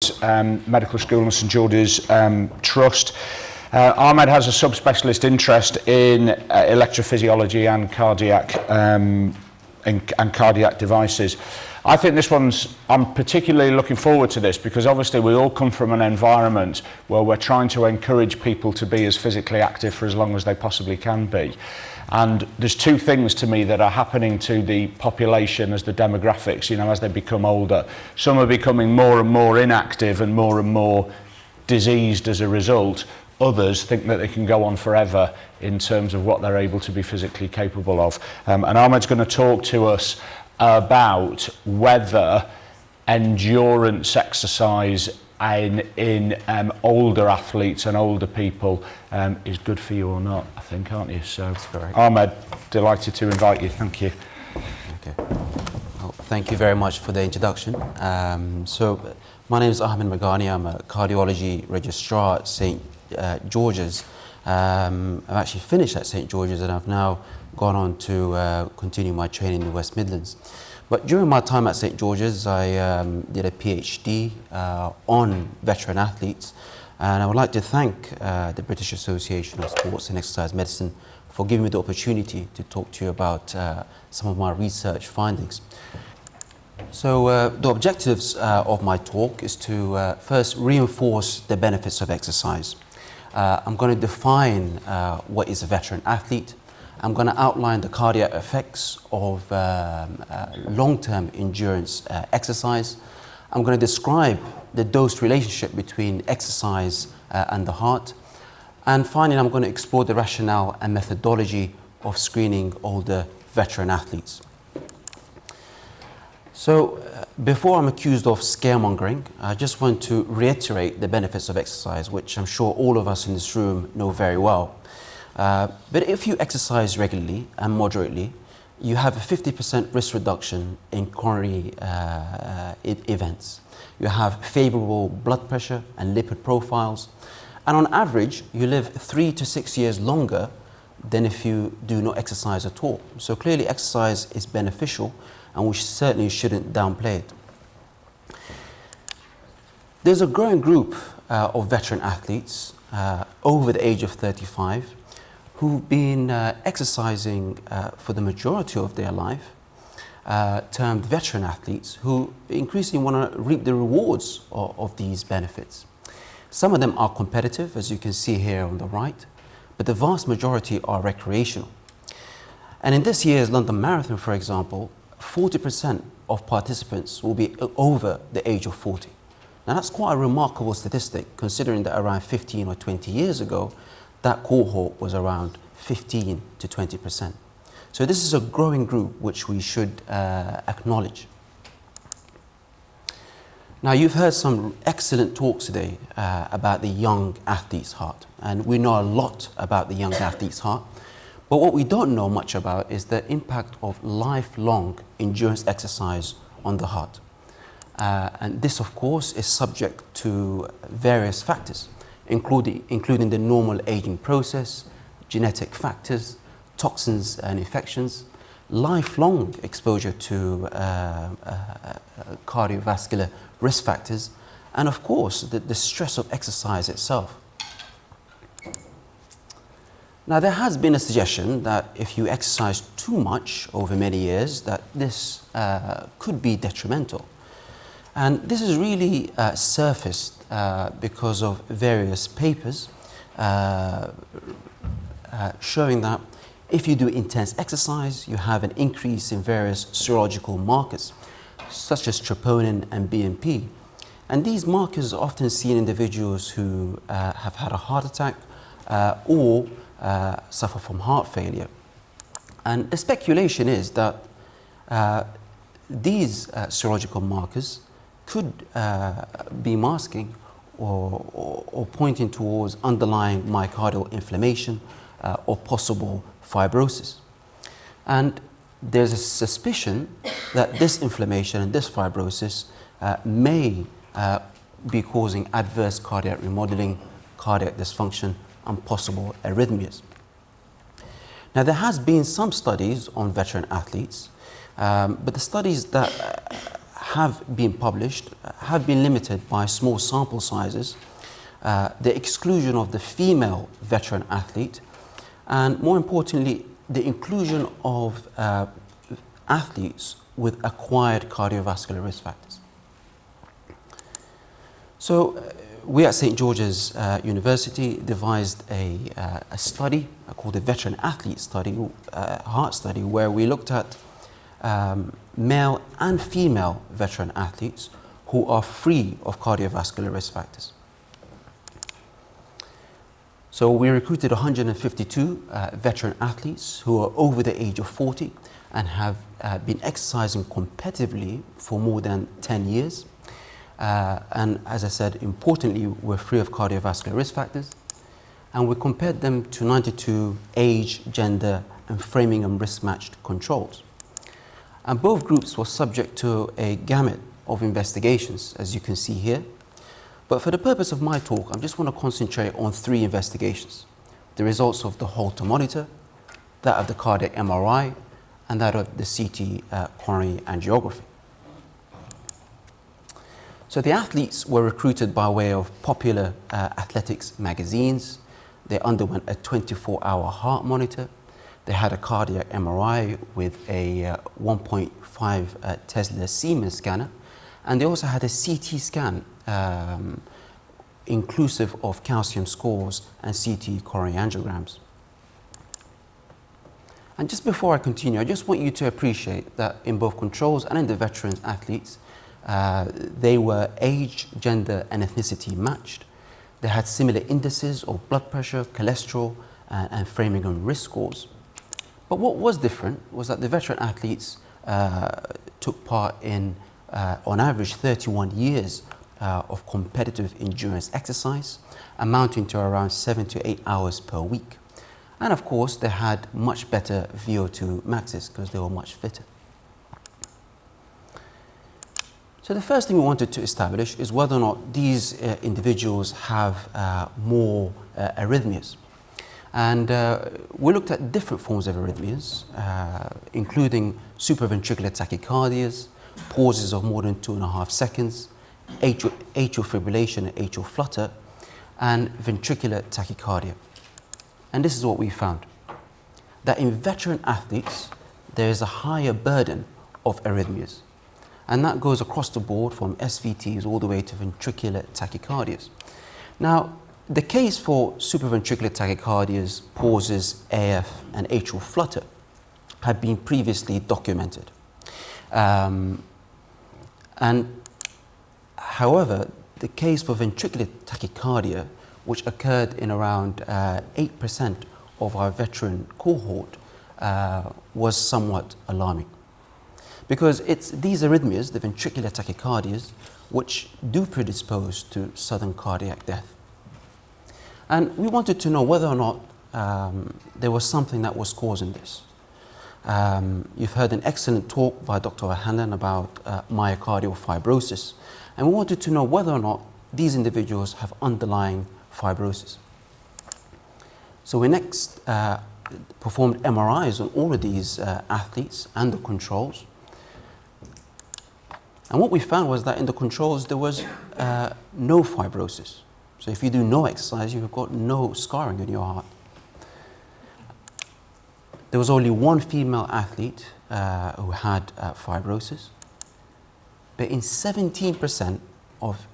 George's Medical School and St George's Trust. Ahmed has a subspecialist interest in electrophysiology and cardiac devices. I think this one's, I'm particularly looking forward to this because obviously we all come from an environment where we're trying to encourage people to be as physically active for as long as they possibly can be. And there's two things to me that are happening to the population as the demographics, you know, as they become older. Some are becoming more and more inactive and more diseased as a result. Others think that they can go on forever in terms of what they're able to be physically capable of. And Ahmed's going to talk to us about whether endurance exercise in older athletes and older people is good for you or not, I think, aren't you? So, Ahmed, delighted to invite you. Thank you. Okay. Well, thank you very much for the introduction. So, my name is Ahmed Merghani. I'm a cardiology registrar at St George's. I've actually finished at St George's and I've now gone on to continue my training in the West Midlands. But during my time at St George's, I did a PhD on veteran athletes, and I would like to thank the British Association of Sports and Exercise Medicine for giving me the opportunity to talk to you about some of my research findings. So the objectives of my talk is to first reinforce the benefits of exercise. I'm going to define what is a veteran athlete. I'm going to outline the cardiac effects of long-term endurance exercise. I'm going to describe the dose relationship between exercise and the heart. And finally, I'm going to explore the rationale and methodology of screening older veteran athletes. So before I'm accused of scaremongering, I just want to reiterate the benefits of exercise, which I'm sure all of us in this room know very well. But if you exercise regularly and moderately, you have a 50% risk reduction in coronary events. You have favorable blood pressure and lipid profiles. And on average, you live 3 to 6 years longer than if you do not exercise at all. So clearly exercise is beneficial and we certainly shouldn't downplay it. There's a growing group of veteran athletes over the age of 35 who've been exercising for the majority of their life, termed veteran athletes, who increasingly want to reap the rewards of these benefits. Some of them are competitive, as you can see here on the right, but the vast majority are recreational. And in this year's London Marathon, for example, 40% of participants will be over the age of 40. Now that's quite a remarkable statistic, considering that around 15 or 20 years ago, that cohort was around 15 to 20%. So this is a growing group which we should acknowledge. Now you've heard some excellent talks today about the young athlete's heart, and we know a lot about the young athlete's heart, but what we don't know much about is the impact of lifelong endurance exercise on the heart. And this of course is subject to various factors, including the normal aging process, genetic factors, toxins and infections, lifelong exposure to cardiovascular risk factors, and of course the stress of exercise itself. Now there has been a suggestion that if you exercise too much over many years, that this could be detrimental. And this is really surfaced because of various papers showing that if you do intense exercise, you have an increase in various serological markers, such as troponin and BNP. And these markers are often seen in individuals who have had a heart attack or suffer from heart failure. And the speculation is that these serological markers could be masking or pointing towards underlying myocardial inflammation or possible fibrosis. And there's a suspicion that this inflammation and this fibrosis may be causing adverse cardiac remodeling, cardiac dysfunction, and possible arrhythmias. Now, there has been some studies on veteran athletes, but the studies that have been published have been limited by small sample sizes, the exclusion of the female veteran athlete, and more importantly, the inclusion of athletes with acquired cardiovascular risk factors. So we at St. George's University devised a study called the Veteran Athlete Study, Heart Study, where we looked at male and female veteran athletes who are free of cardiovascular risk factors. So we recruited 152 veteran athletes who are over the age of 40 and have been exercising competitively for more than 10 years. And as I said, importantly, we're free of cardiovascular risk factors. And we compared them to 92 age, gender, and framing and risk-matched controls. And both groups were subject to a gamut of investigations, as you can see here. But for the purpose of my talk, I just want to concentrate on 3 investigations: the results of the Holter monitor, that of the cardiac MRI, and that of the CT coronary angiography. So the athletes were recruited by way of popular athletics magazines. They underwent a 24-hour heart monitor. They had a cardiac MRI with a 1.5 Tesla Siemens scanner. And they also had a CT scan inclusive of calcium scores and CT coronary angiograms. And just before I continue, I just want you to appreciate that in both controls and in the veterans athletes, they were age, gender, and ethnicity matched. They had similar indices of blood pressure, cholesterol, and framing and risk scores. But what was different was that the veteran athletes took part in, on average, 31 years of competitive endurance exercise, amounting to around 7 to 8 hours per week. And of course, they had much better VO2 maxes because they were much fitter. So the first thing we wanted to establish is whether or not these individuals have more arrhythmias. And we looked at different forms of arrhythmias, including supraventricular tachycardias, pauses of more than 2.5 seconds, atrial fibrillation and atrial flutter, and ventricular tachycardia. And this is what we found, that in veteran athletes, there is a higher burden of arrhythmias. And that goes across the board from SVTs all the way to ventricular tachycardias. Now, the case for supraventricular tachycardias, pauses, AF, and atrial flutter had been previously documented. However, the case for ventricular tachycardia, which occurred in around 8% of our veteran cohort, was somewhat alarming. Because it's these arrhythmias, the ventricular tachycardias, which do predispose to sudden cardiac death. And we wanted to know whether or not there was something that was causing this. You've heard an excellent talk by Dr. Ahmed about myocardial fibrosis. And we wanted to know whether or not these individuals have underlying fibrosis. So we next performed MRIs on all of these athletes and the controls. And what we found was that in the controls, there was no fibrosis. So if you do no exercise, you've got no scarring in your heart. There was only one female athlete who had fibrosis. But in 17% of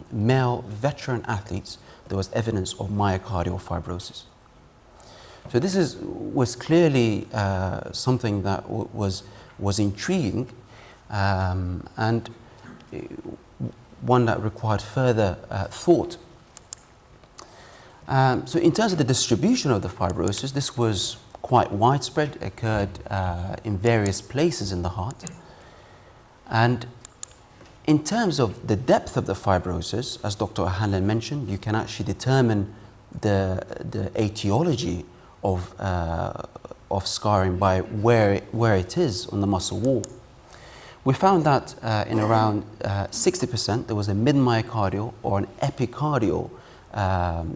male veteran athletes, there was evidence of myocardial fibrosis. So this was clearly something that was intriguing, and one that required further thought. So in terms of the distribution of the fibrosis, this was quite widespread, occurred in various places in the heart. And in terms of the depth of the fibrosis, as Dr. Ahmed mentioned, you can actually determine the etiology of scarring by where it is on the muscle wall. We found that in around 60% there was a mid-myocardial or an epicardial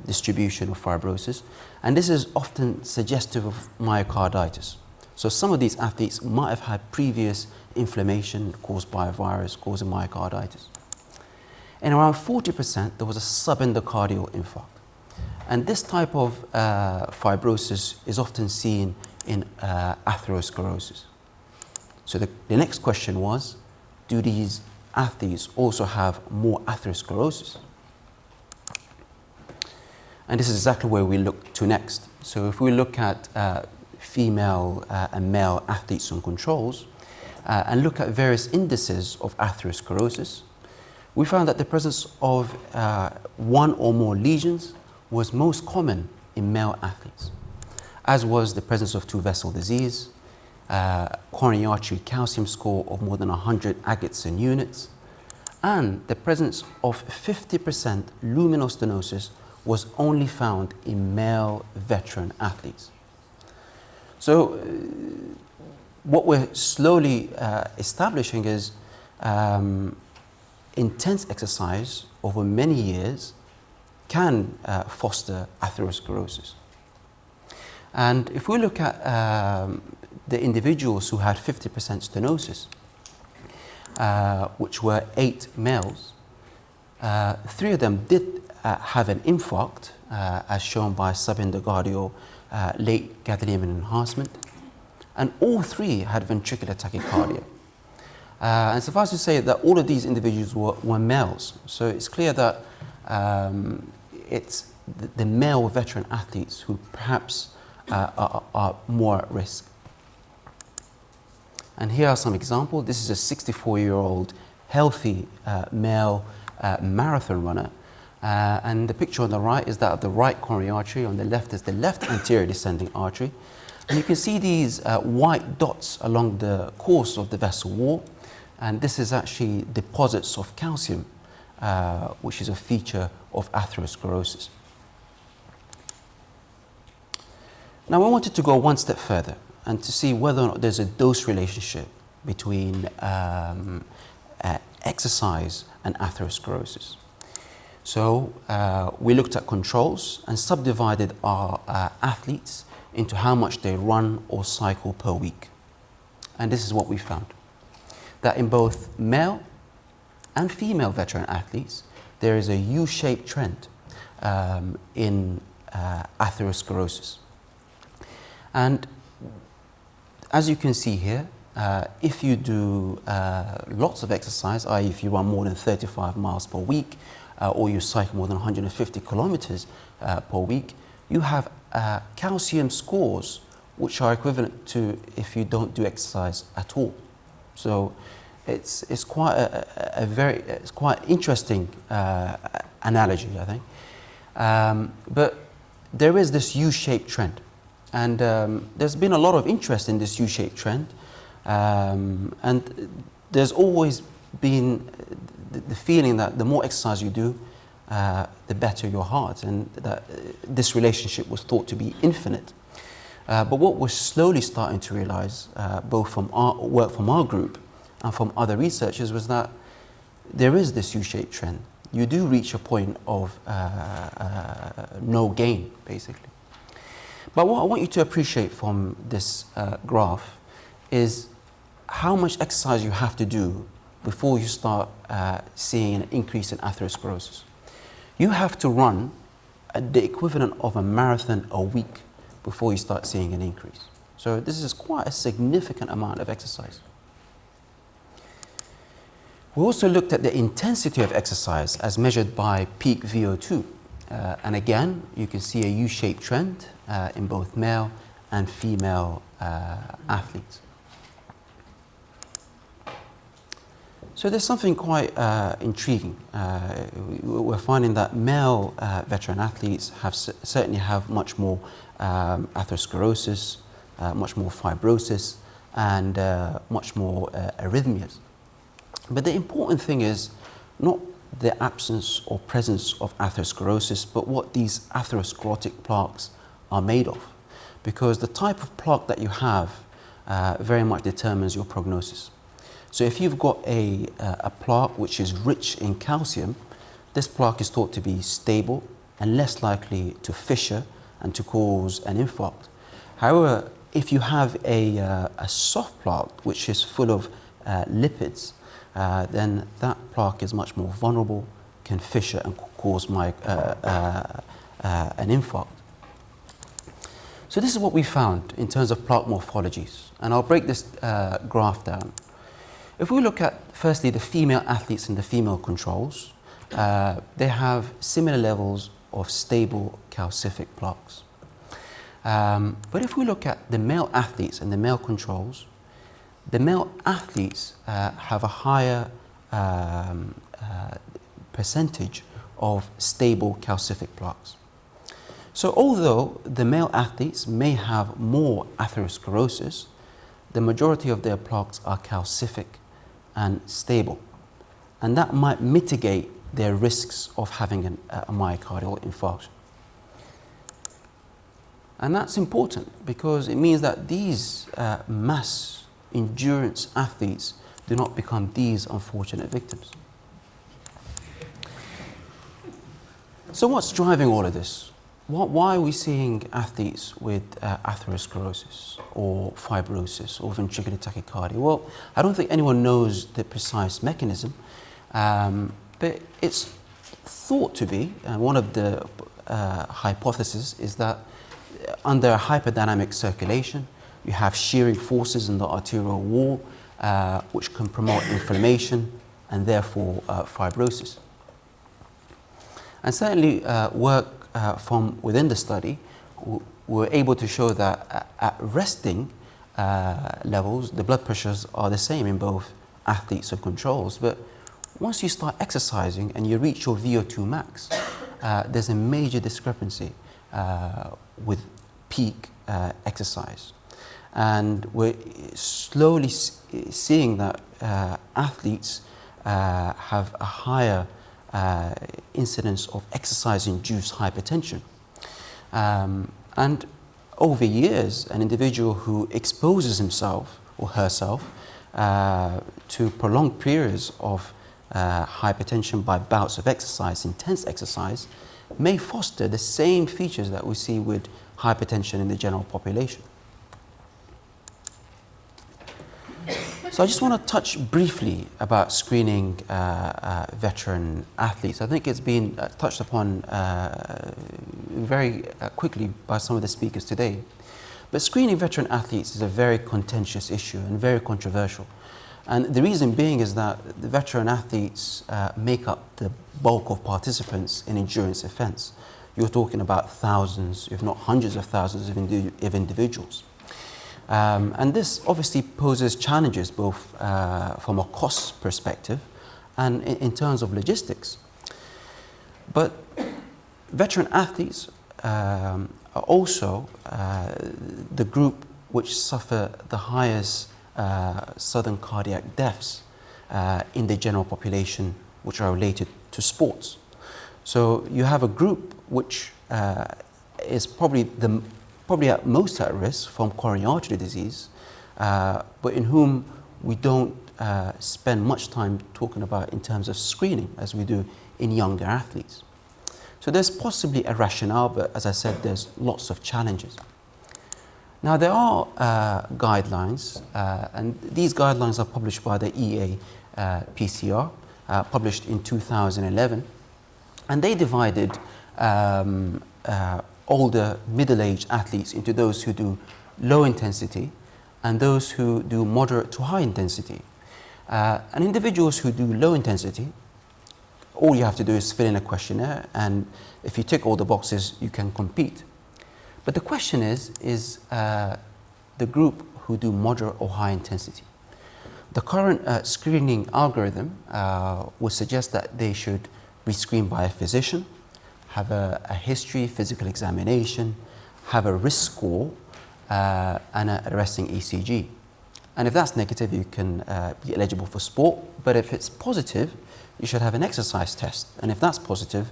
distribution of fibrosis, and this is often suggestive of myocarditis. So some of these athletes might have had previous inflammation caused by a virus causing myocarditis. In around 40%, there was a subendocardial infarct. And this type of fibrosis is often seen in atherosclerosis. So the next question was, do these athletes also have more atherosclerosis? And this is exactly where we look to next. So if we look at female and male athletes and controls and look at various indices of atherosclerosis, we found that the presence of one or more lesions was most common in male athletes, as was the presence of two-vessel disease, coronary artery calcium score of more than 100 Agatston units, and the presence of 50% luminal stenosis was only found in male veteran athletes. So what we're slowly establishing is intense exercise over many years can foster atherosclerosis. And if we look at the individuals who had 50% stenosis, which were 8 males, 3 of them did have an infarct, as shown by subendocardial late gadolinium enhancement, and all 3 had ventricular tachycardia. And suffice to say that all of these individuals were males, so it's clear that it's the male veteran athletes who perhaps are more at risk. And here are some examples. This is a 64-year-old healthy male marathon runner. And the picture on the right is that of the right coronary artery. On the left is the left anterior descending artery. And you can see these white dots along the course of the vessel wall. And this is actually deposits of calcium, which is a feature of atherosclerosis. Now, I wanted to go one step further and to see whether or not there's a dose relationship between exercise and atherosclerosis. So we looked at controls and subdivided our athletes into how much they run or cycle per week. And this is what we found, that in both male and female veteran athletes, there is a U-shaped trend in atherosclerosis. And as you can see here, if you do lots of exercise, i.e. if you run more than 35 miles per week, or you cycle more than 150 kilometers per week, you have calcium scores which are equivalent to if you don't do exercise at all. So it's quite it's quite interesting analogy, I think. But there is this U-shaped trend, and there's been a lot of interest in this U-shaped trend, and there's always been the feeling that the more exercise you do, the better your heart, and that this relationship was thought to be infinite. But what we're slowly starting to realize, both from our work from our group and from other researchers, was that there is this U-shaped trend. You do reach a point of no gain, basically. But what I want you to appreciate from this graph is how much exercise you have to do before you start seeing an increase in atherosclerosis. You have to run the equivalent of a marathon a week before you start seeing an increase. So this is quite a significant amount of exercise. We also looked at the intensity of exercise as measured by peak VO2. And again, you can see a U-shaped trend in both male and female athletes. So there's something quite intriguing. We're finding that male veteran athletes certainly have much more atherosclerosis, much more fibrosis, and much more arrhythmias. But the important thing is not the absence or presence of atherosclerosis, but what these atherosclerotic plaques are made of. Because the type of plaque that you have very much determines your prognosis. So if you've got a plaque which is rich in calcium, this plaque is thought to be stable and less likely to fissure and to cause an infarct. However, if you have a soft plaque which is full of lipids, then that plaque is much more vulnerable, can fissure and cause an infarct. So this is what we found in terms of plaque morphologies, and I'll break this graph down. If we look at firstly the female athletes and the female controls, they have similar levels of stable calcific plaques. But if we look at the male athletes and the male controls, the male athletes have a higher percentage of stable calcific plaques. So although the male athletes may have more atherosclerosis, the majority of their plaques are calcific and stable. And that might mitigate their risks of having a myocardial infarction. And that's important because it means that these mass endurance athletes do not become these unfortunate victims. So what's driving all of this? Why are we seeing athletes with atherosclerosis or fibrosis or ventricular tachycardia? Well, I don't think anyone knows the precise mechanism, but it's thought to be, one of the hypotheses is that under hyperdynamic circulation, you have shearing forces in the arterial wall, which can promote inflammation and therefore fibrosis. And certainly work from within the study were able to show that at resting levels, the blood pressures are the same in both athletes and controls. But once you start exercising and you reach your VO2 max, there's a major discrepancy with peak exercise. And we're slowly seeing that athletes have a higher incidence of exercise-induced hypertension. And over years, an individual who exposes himself or herself to prolonged periods of hypertension by bouts of exercise, intense exercise, may foster the same features that we see with hypertension in the general population. So I just want to touch briefly about screening veteran athletes. I think it's been touched upon very quickly by some of the speakers today. But screening veteran athletes is a very contentious issue and very controversial. And the reason being is that the veteran athletes make up the bulk of participants in endurance events. You're talking about thousands, if not hundreds of thousands of individuals. And this obviously poses challenges both from a cost perspective and in terms of logistics. But veteran athletes are also the group which suffer the highest sudden cardiac deaths in the general population which are related to sports. So you have a group which is probably at most at risk from coronary artery disease, but in whom we don't spend much time talking about in terms of screening as we do in younger athletes. So there's possibly a rationale, but as I said, there's lots of challenges. Now there are guidelines, and these guidelines are published by the EAPCR, published in 2011, and they divided older middle-aged athletes into those who do low intensity and those who do moderate to high intensity. And individuals who do low intensity, all you have to do is fill in a questionnaire, and if you tick all the boxes, you can compete. But the question is the group who do moderate or high intensity. The current screening algorithm would suggest that they should be screened by a physician, have a history, physical examination, have a risk score, and a resting ECG. And if that's negative, you can be eligible for sport. But if it's positive, you should have an exercise test. And if that's positive,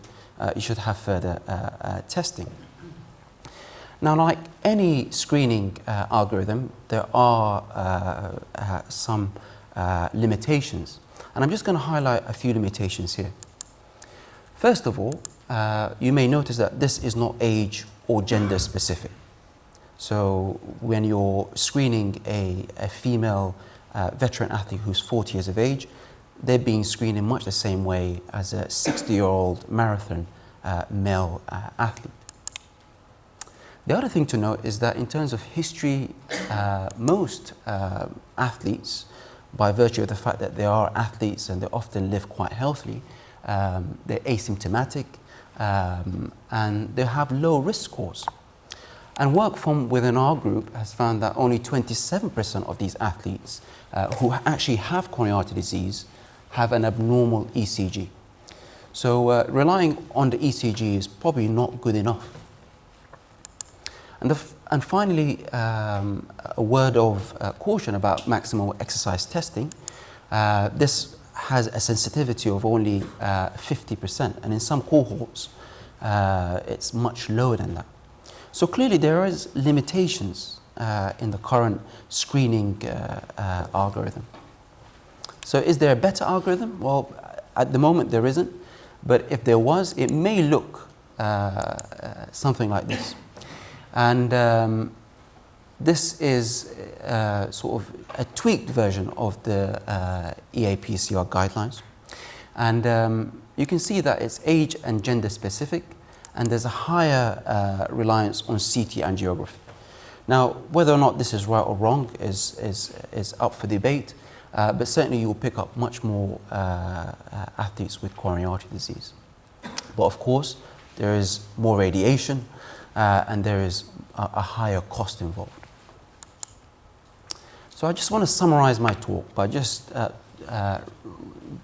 you should have further testing. Now, like any screening algorithm, there are some limitations. And I'm just going to highlight a few limitations here. First of all, you may notice that this is not age or gender specific. So when you're screening a female veteran athlete who's 40 years of age, they're being screened in much the same way as a 60-year-old marathon male athlete. The other thing to note is that in terms of history, most athletes, by virtue of the fact that they are athletes and they often live quite healthily, they're asymptomatic and they have low risk scores. And work from within our group has found that only 27% of these athletes who actually have coronary artery disease have an abnormal ECG. So relying on the ECG is probably not good enough. And finally, a word of caution about maximal exercise testing. This has a sensitivity of only 50%, and in some cohorts, it's much lower than that. So clearly there is limitations in the current screening algorithm. So is there a better algorithm? Well, at the moment there isn't, but if there was, it may look something like this. And this is sort of a tweaked version of the EAPCR guidelines. And you can see that it's age and gender specific, and there's a higher reliance on CT angiography. Now, whether or not this is right or wrong is up for debate, but certainly you'll pick up much more athletes with coronary artery disease. But of course, there is more radiation, and there is a higher cost involved. So I just want to summarize my talk by just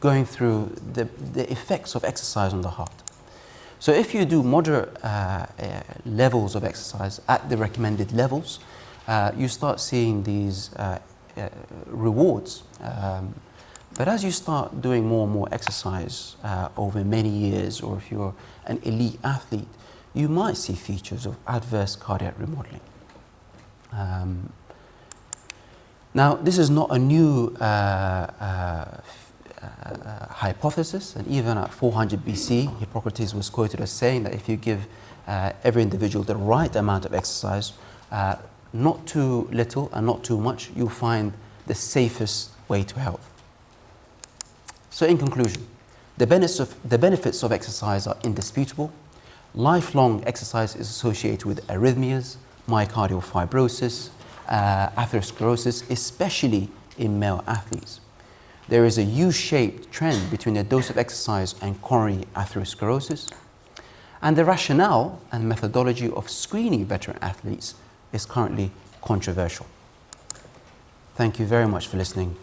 going through the effects of exercise on the heart. So if you do moderate levels of exercise at the recommended levels, you start seeing these rewards. But as you start doing more and more exercise over many years, or if you're an elite athlete, you might see features of adverse cardiac remodeling. Now, this is not a new hypothesis, and even at 400 BC, Hippocrates was quoted as saying that if you give every individual the right amount of exercise, not too little and not too much, you'll find the safest way to health. So in conclusion, the benefits of exercise are indisputable. Lifelong exercise is associated with arrhythmias, myocardial fibrosis, atherosclerosis, especially in male athletes. There is a U-shaped trend between the dose of exercise and coronary atherosclerosis. And the rationale and methodology of screening veteran athletes is currently controversial. Thank you very much for listening.